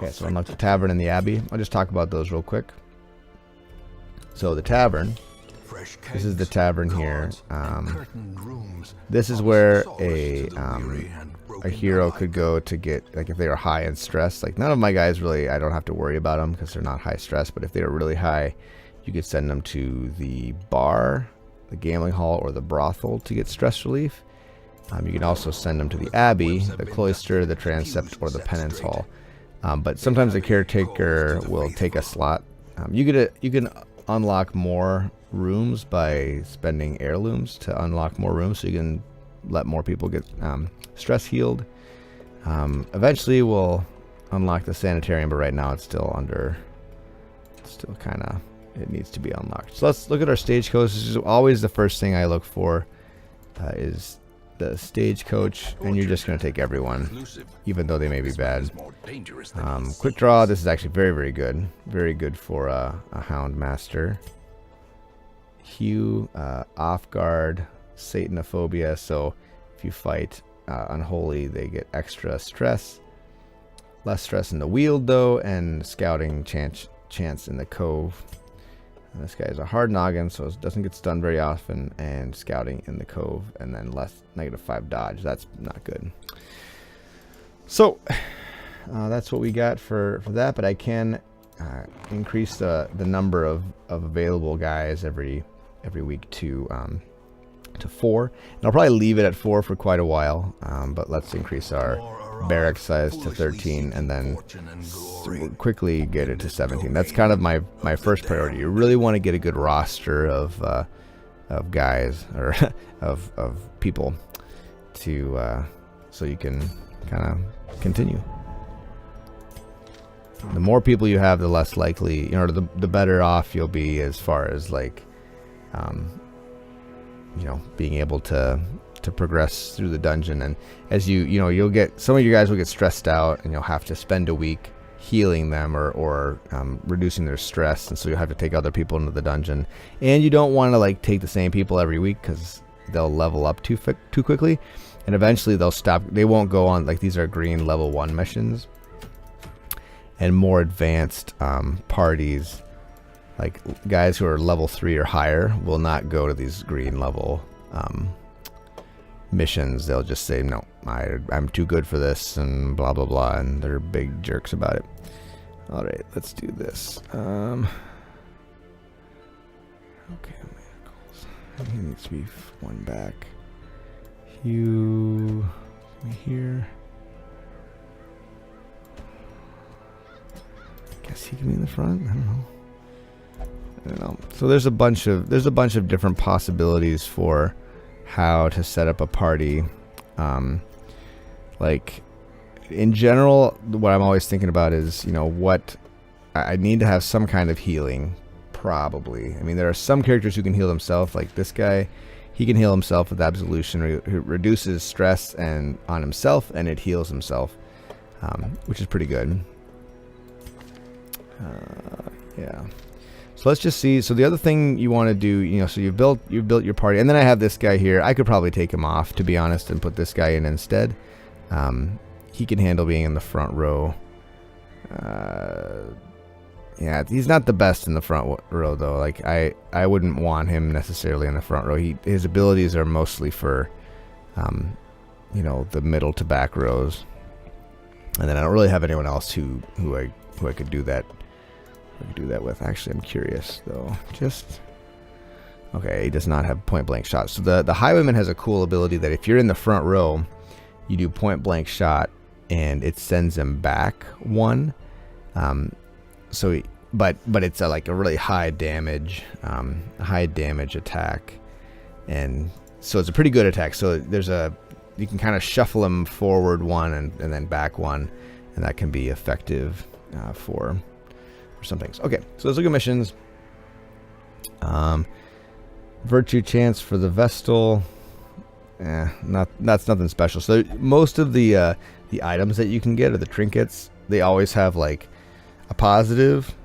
Okay, so unlock the tavern and the abbey. I'll just talk about those real quick. So the tavern, this is the tavern here. This is where a hero could go to get, like if they are high in stress. Like none of my guys really, I don't have to worry about them because they're not high stress. But if they are really high, you could send them to the bar, the gambling hall, or the brothel to get stress relief. You can also send them to the abbey, the cloister, the transept, or the penance hall. But sometimes the caretaker will take a slot. You can unlock more rooms by spending heirlooms to unlock more rooms, so you can let more people get stress healed. Eventually we'll unlock the sanitarium, but right now it's still kind of, it needs to be unlocked. So let's look at our stagecoach. This is always the first thing I look for, is the stagecoach, and you're just going to take everyone, even though they may be bad. Quick draw, this is actually very good for a hound master. Hue, off guard, satanophobia, so if you fight unholy, they get extra stress. Less stress in the wield though, and scouting chance in the cove. And this guy is a hard noggin, so it doesn't get stunned very often, and scouting in the cove, and then less -5 dodge. That's not good. So that's what we got for that, but I can increase the number of available guys every week to 4, and I'll probably leave it at 4 for quite a while, but let's increase our barrack size to 13 and then quickly get it to 17. That's kind of my first priority. You really want to get a good roster of guys, or of people, to so you can kind of continue. The more people you have, the less likely, the better off you'll be as far as like being able to progress through the dungeon. And as you'll get, some of you guys will get stressed out, and you'll have to spend a week healing them or reducing their stress, and so you'll have to take other people into the dungeon, and you don't want to like take the same people every week because they'll level up too quickly, and eventually they'll stop. They won't go on, like, these are green level 1 missions, and more advanced parties, like guys who are level 3 or higher, will not go to these green level missions. They'll just say, no, I'm too good for this, and blah blah blah, and they're big jerks about it. All right, let's do this. Okay, manacles. He needs to be 1 back. Hugh, here. Guess he can be in the front. I don't know. So there's a bunch of different possibilities for how to set up a party. Like in general, what I'm always thinking about is, what I need to have some kind of healing, probably. I mean, there are some characters who can heal themselves, like this guy. He can heal himself with absolution. It reduces stress on himself, and it heals himself, which is pretty good. Yeah. So let's just see. So the other thing you want to do, so you've built your party, and then I have this guy here. I could probably take him off, to be honest, and put this guy in instead. He can handle being in the front row. Yeah, he's not the best in the front row though. Like I wouldn't want him necessarily in the front row. His abilities are mostly for, the middle to back rows. And then I don't really have anyone else who I could do that. With. Actually, I'm curious though. Okay, he does not have point blank shot. So the highwayman has a cool ability that if you're in the front row, you do point blank shot, and it sends him back 1. But it's like a really high damage attack, and so it's a pretty good attack. So you can kind of shuffle him forward 1 and then back 1, and that can be effective for some things. Okay, so let's look at missions. Virtue chance for the Vestal. That's nothing special. So most of the items that you can get, or the trinkets, they always have like a positive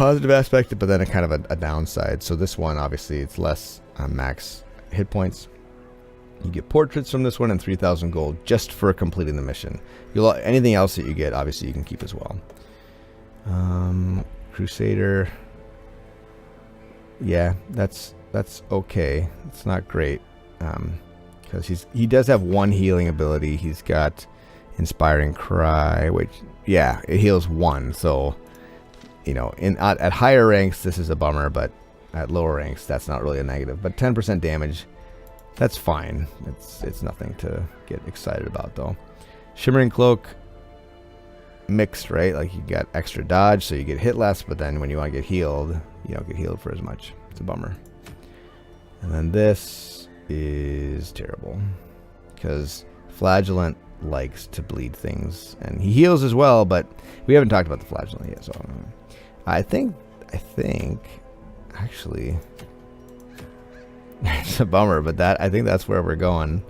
aspect, but then a kind of a downside. So this one, obviously, it's less max hit points. You get portraits from this one and 3,000 gold just for completing the mission. Anything else that you get, obviously, you can keep as well. Crusader. Yeah, that's okay. It's not great. Because he does have one healing ability. He's got Inspiring Cry, which, yeah, it heals 1. So, you know, at higher ranks, this is a bummer, but at lower ranks, that's not really a negative. But 10% damage, that's fine. It's nothing to get excited about, though. Shimmering Cloak, mixed, right? Like, you got extra dodge, so you get hit less, but then when you want to get healed, you don't get healed for as much. It's a bummer. And then this is terrible, because Flagellant likes to bleed things, and he heals as well, but we haven't talked about the Flagellant yet, so I think actually it's a bummer, but I think that's where we're going.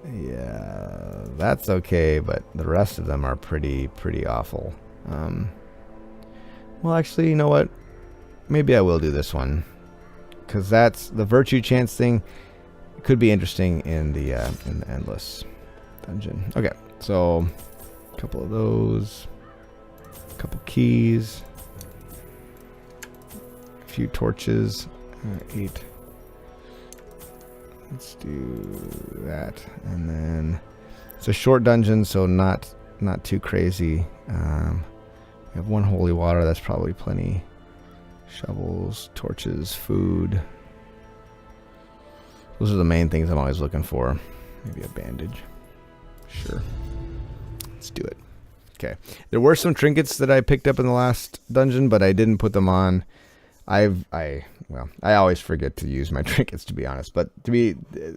Yeah, that's okay, but the rest of them are pretty awful. Well, actually, you know what? Maybe I will do this one, because that's the virtue chance thing. Could be interesting in the endless dungeon. Okay, so a couple of those, a couple keys, a few torches, 8. Let's do that, and then it's a short dungeon, so not too crazy. We have 1 holy water. That's probably plenty. Shovels, torches, food. Those are the main things I'm always looking for. Maybe a bandage. Sure. Let's do it. Okay. There were some trinkets that I picked up in the last dungeon, but I didn't put them on. I always forget to use my trinkets, to be honest. But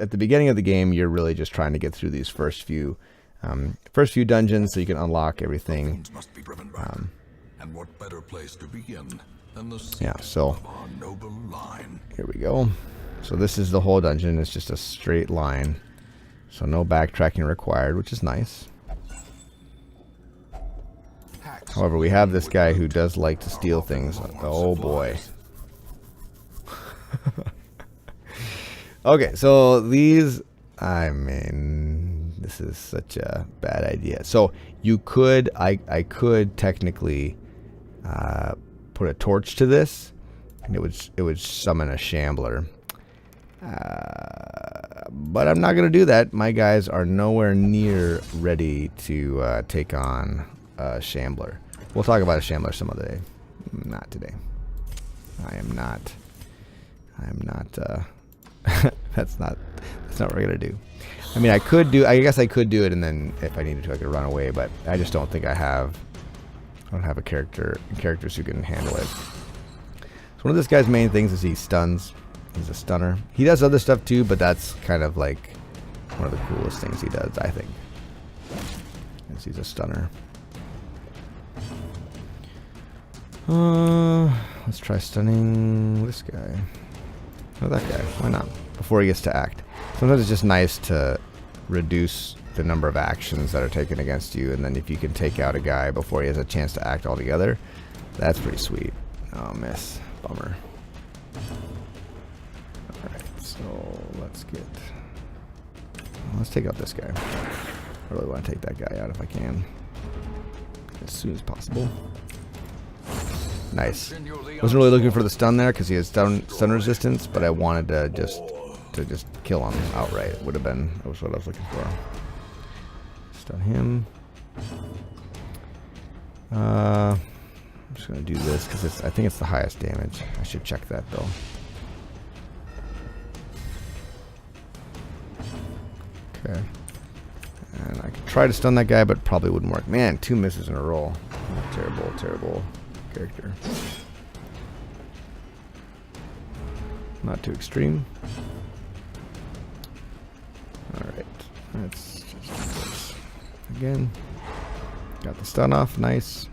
at the beginning of the game, you're really just trying to get through these first few dungeons, so you can unlock everything. And what better place to begin than the so here we go. So this is the whole dungeon. It's just a straight line, so no backtracking required, which is nice. However, we have this guy who does like to steal things. Oh boy. Okay, so these, I mean, this is such a bad idea. So you could, I could technically put a torch to this, and it would summon a shambler. But I'm not going to do that. My guys are nowhere near ready to take on a shambler. We'll talk about a shambler some other day. Not today. I am not. That's not what we're gonna do. I mean, I guess I could do it, and then if I needed to, I could run away. But I just don't think I don't have characters who can handle it. So one of this guy's main things is he stuns. He's a stunner. He does other stuff too, but that's kind of like one of the coolest things he does, I think. Is he's a stunner. Let's try stunning this guy. Oh, that guy. Why not? Before he gets to act. Sometimes it's just nice to reduce the number of actions that are taken against you, and then if you can take out a guy before he has a chance to act altogether, that's pretty sweet. Oh, miss. Bummer. Alright, so let's take out this guy. I really want to take that guy out if I can. As soon as possible. Nice. Wasn't really looking for the stun there because he has stun resistance, but I wanted to just kill him outright. That would been what I was looking for. Stun him. I'm just gonna do this because I think it's the highest damage. I should check that though. Okay. And I could try to stun that guy, but probably wouldn't work. Man, 2 misses in a row. Terrible, terrible character. Not too extreme. Alright. Let's just do this again. Got the stun off. Nice.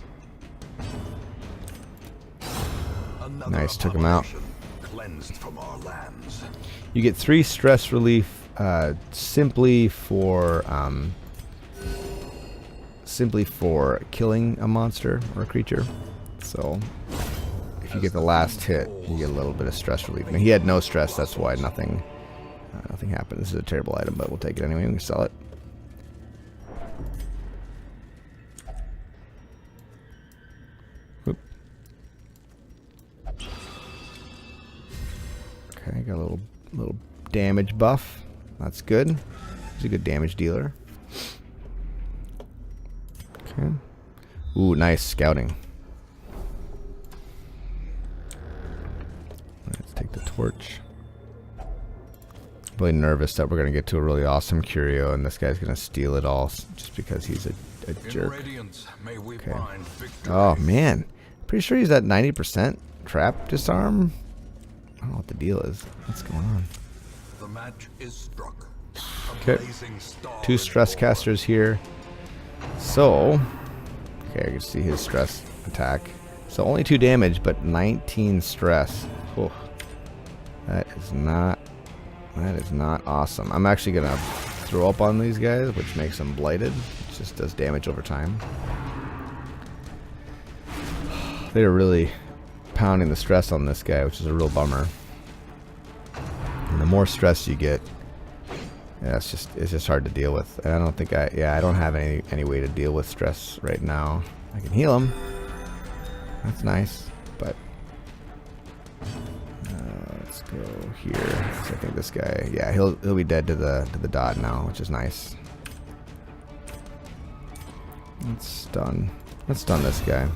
Nice, took him out. You get 3 stress relief simply for killing a monster or a creature. So if you get the last hit, you get a little bit of stress relief. I mean, he had no stress, that's why nothing Nothing happened. This is a terrible item, but we'll take it anyway. We can sell it. Whoop. Okay, got a little damage buff. That's good. He's a good damage dealer. Okay. Ooh, nice scouting. Let's take the torch. Really nervous that we're going to get to a really awesome curio and this guy's going to steal it all just because he's a jerk. Okay. Oh, man. Pretty sure he's at 90% trap disarm. I don't know what the deal is. What's going on? The match is struck. Okay. 2 stress casters here. So, okay, I can see his stress attack. So only 2 damage, but 19 stress. Oh, that is not awesome. I'm actually gonna throw up on these guys, which makes them blighted. It just does damage over time. They're really pounding the stress on this guy, which is a real bummer. And the more stress you get, yeah, it's just hard to deal with. And I don't think I don't have any way to deal with stress right now. I can heal him. That's nice, but let's go here. So I think this guy, yeah, he'll be dead to the dot now, which is nice. Let's stun this guy.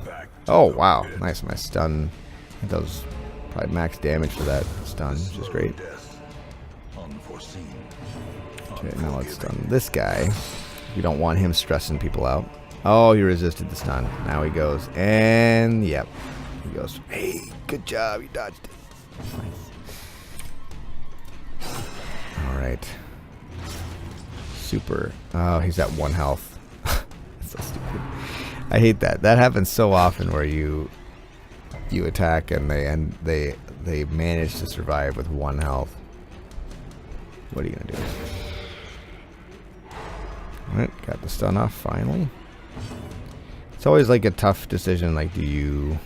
Oh wow, nice my stun. I think that was probably max damage for that stun, which is great. Okay, now let's stun this guy. We don't want him stressing people out. Oh, he resisted the stun. Now he goes, and yep, he goes. Hey, good job, you dodged it. Nice. All right. Super. Oh, he's at 1 health. That's so stupid. I hate that. That happens so often where you attack and they manage to survive with 1 health. What are you gonna do? Alright, got the stun off finally. It's always like a tough decision. Like, do you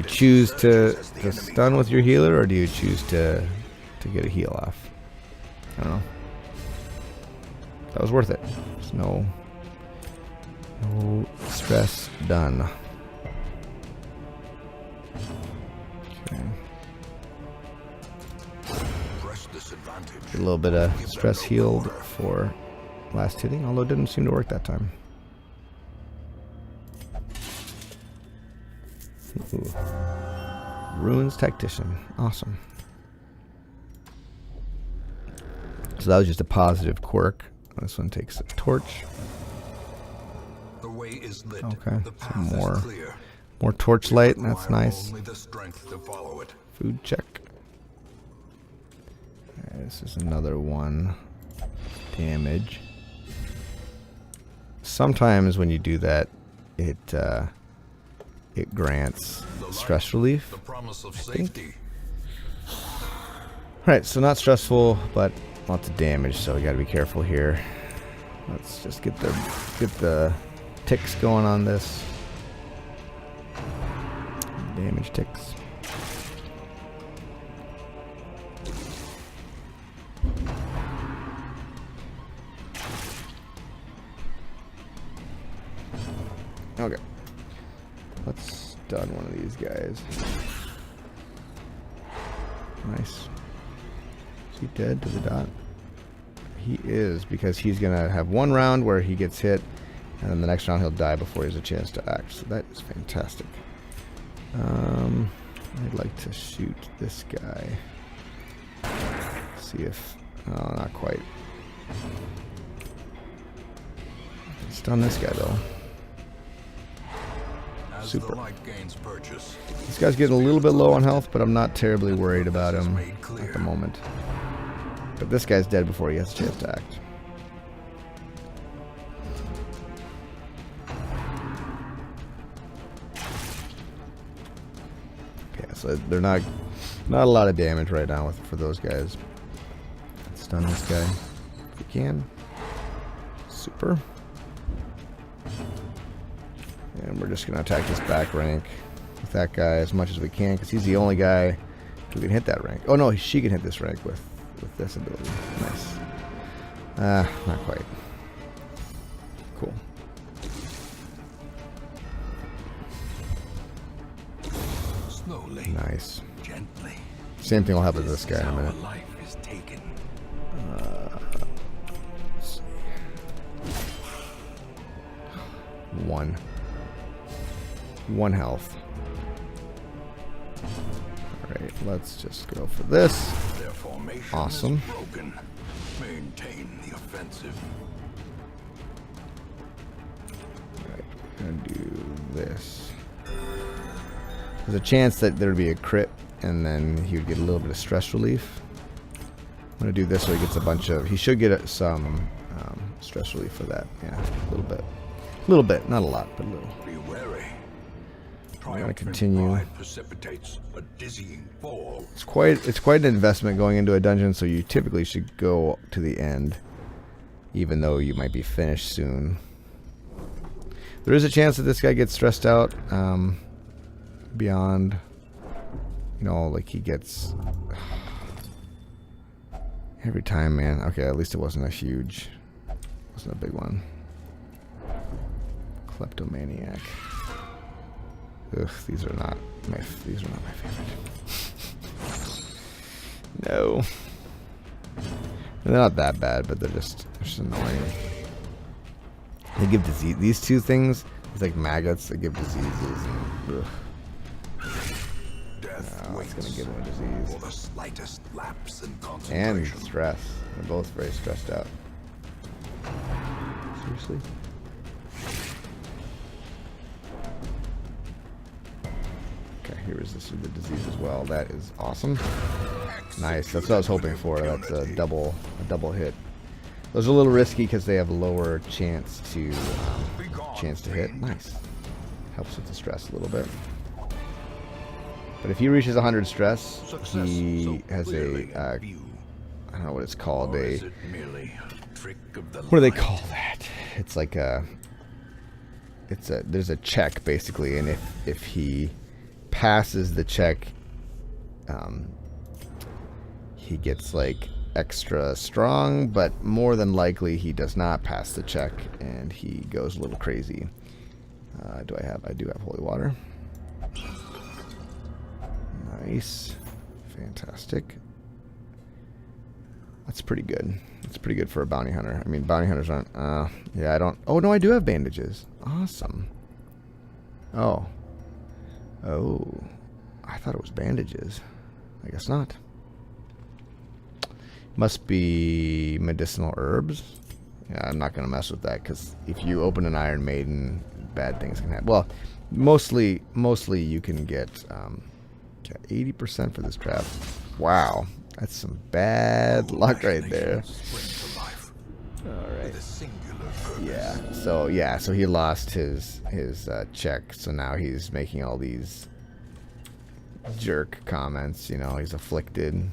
choose to stun with your healer, or do you choose to get a heal off? I don't know. That was worth it. There's no stress done. Okay. A little bit of stress healed for last hitting, although it didn't seem to work that time. Ooh. Ruins Tactician. Awesome. So that was just a positive quirk. This one takes a torch. The way is lit. Okay, The some path more is clear. torchlight. That's nice. Only the strength to follow it. Food check. Okay, this is another 1 damage. Sometimes when you do that, it grants stress relief. The promise of I safety. Alright, so not stressful, but lots of damage, so we gotta be careful here. Let's just get the ticks going on this. Damage ticks. Okay. Let's stun one of these guys. Nice. Is he dead to the dot? He is, because he's gonna have 1 round where he gets hit, and then the next round he'll die before he has a chance to act. So that is fantastic. I'd like to shoot this guy. See if... Oh, not quite. Stun this guy though. Super. This guy's getting a little bit low on health, but I'm not terribly worried about him at the moment. But this guy's dead before he has a chance to act. Okay, so they're not a lot of damage right now for those guys. Let's stun this guy if we can. Super. And we're just going to attack this back rank with that guy as much as we can, because he's the only guy We can hit that rank. Oh no, she can hit this rank with this ability. Nice. Not quite. Cool. Slowly. Nice. Gently. Same thing will happen to this guy in a minute. Life is taken. Let's see. 1 health. Alright, let's just go for this. Their formation Awesome. is broken. Maintain the offensive. Alright, I'm gonna do this. There's a chance that there'd be a crit and then he would get a little bit of stress relief. I'm gonna do this so he gets a bunch of. He should get some stress relief for that. Yeah, a little bit. A little bit, not a lot, but a little. Be wary. I'm gonna continue. Pride precipitates a dizzying fall. It's quite an investment going into a dungeon, so you typically should go to the end, even though you might be finished soon. There is a chance that this guy gets stressed out beyond, you know, like he gets every time, man. Okay, at least it wasn't a huge, wasn't a big one. Kleptomaniac. Ugh, these are not my favorite. No. They're not that bad, but they're just annoying. They give disease. These two things, it's like maggots that give diseases. And, Death it's gonna give him a for disease. the slightest lapse in And concentration. stress. They're both very stressed out. Seriously? Okay, he resisted the disease as well. That is awesome. Nice. That's what I was hoping for. That's a double hit. Those are a little risky because they have lower chance to hit. Nice. Helps with the stress a little bit. But if he reaches 100 stress, he has a I don't know what it's called. What do they call that? It's like there's a check basically, and if he passes the check, he gets like extra strong, but more than likely he does not pass the check and he goes a little crazy. I do have holy water. Nice. Fantastic. That's pretty good. That's pretty good for a bounty hunter. I mean, bounty hunters aren't yeah, I don't. Oh no, I do have bandages. Awesome. Oh, I thought it was bandages. I guess not. Must be medicinal herbs. Yeah, I'm not gonna mess with that because if you open an Iron Maiden, bad things can happen. Well, mostly you can get 80% for this trap. Wow, that's some bad luck right there. All right. Yeah. So he lost his check. So now he's making all these jerk comments. You know, he's afflicted.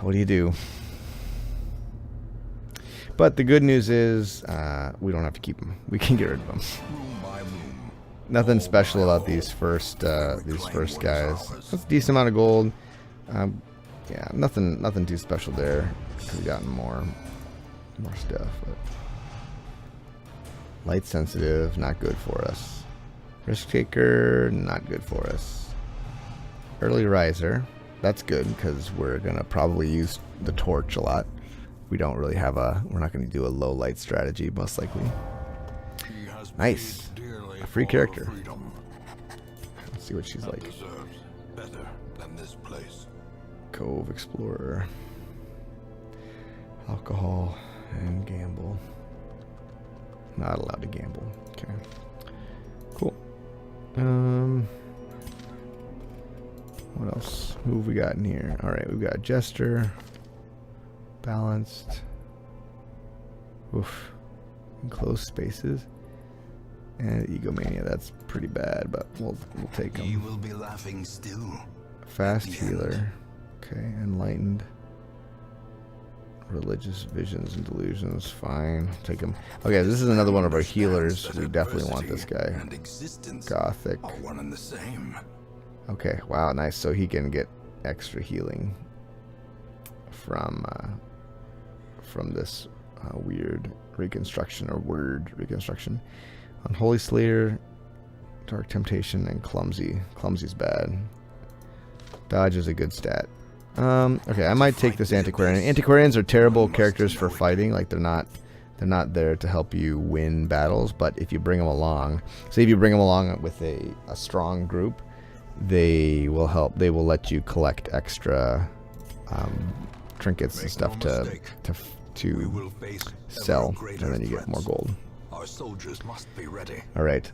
What do you do? But the good news is we don't have to keep them. We can get rid of them. Nothing special about these first guys. That's a decent amount of gold. Yeah, nothing too special there. Could have gotten more stuff. But light sensitive, not good for us. Risk taker, not good for us. Early riser, that's good because we're gonna probably use the torch a lot. We don't really have we're not gonna do a low light strategy most likely. Nice. A free character. Let's see what she's like. Better than this place. Cove Explorer. Alcohol and gamble. Not allowed to gamble. Okay. Cool. What else? Who have we got in here? Alright, we've got Jester. Balanced. Oof. Enclosed spaces. And Egomania, that's pretty bad, but we'll take him. You will be laughing still. Fast healer. Okay, enlightened. Religious visions and delusions. Fine, take him. Okay, this is another one of our healers. We definitely want this guy. Gothic. Are one and the same. Okay, wow, nice. So he can get extra healing from this weird reconstruction, or word reconstruction. Unholy Slayer, Dark Temptation, and Clumsy. Clumsy's bad. Dodge is a good stat. Okay, I might take this Antiquarian. Antiquarians are terrible characters for fighting. Like, they're not there to help you win battles, but if you bring them along, say if you bring them along with a strong group, they will help. They will let you collect extra trinkets and stuff to sell, and then you get more gold. Our soldiers must be ready. All right.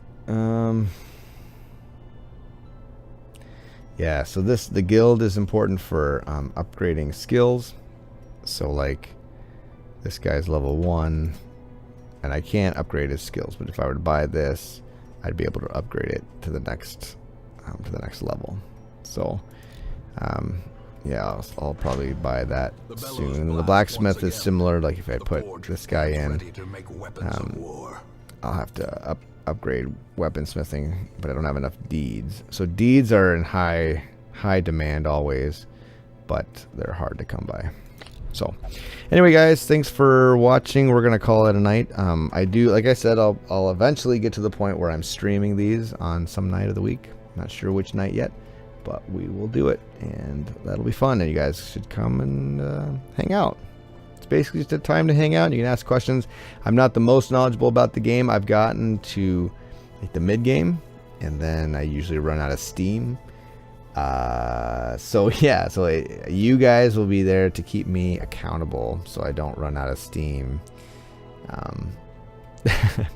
Yeah, so the guild is important for upgrading skills. So like this guy's level 1, and I can't upgrade his skills, but if I were to buy this, I'd be able to upgrade it to the next level. So yeah, I'll probably buy that soon. The blacksmith is similar. Like if I put this guy in, I'll have to upgrade weaponsmithing, but I don't have enough deeds. So deeds are in high demand always, but they're hard to come by. So anyway, guys, thanks for watching. We're gonna call it a night. I do, like I said, I'll eventually get to the point where I'm streaming these on some night of the week. Not sure which night yet, but we will do it, and that'll be fun, and you guys should come and hang out. It's basically just a time to hang out, and you can ask questions. I'm not the most knowledgeable about the game. I've gotten to like the mid game, and then I usually run out of steam. So yeah, so you guys will be there to keep me accountable, so I don't run out of steam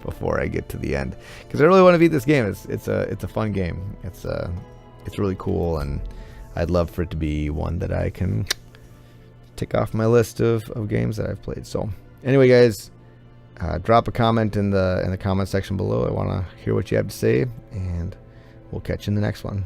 before I get to the end, because I really want to beat this game. It's a fun game. It's really cool, and I'd love for it to be one that I can tick off my list of games that I've played. So anyway, guys, drop a comment in the comment section below. I want to hear what you have to say, and we'll catch you in the next one.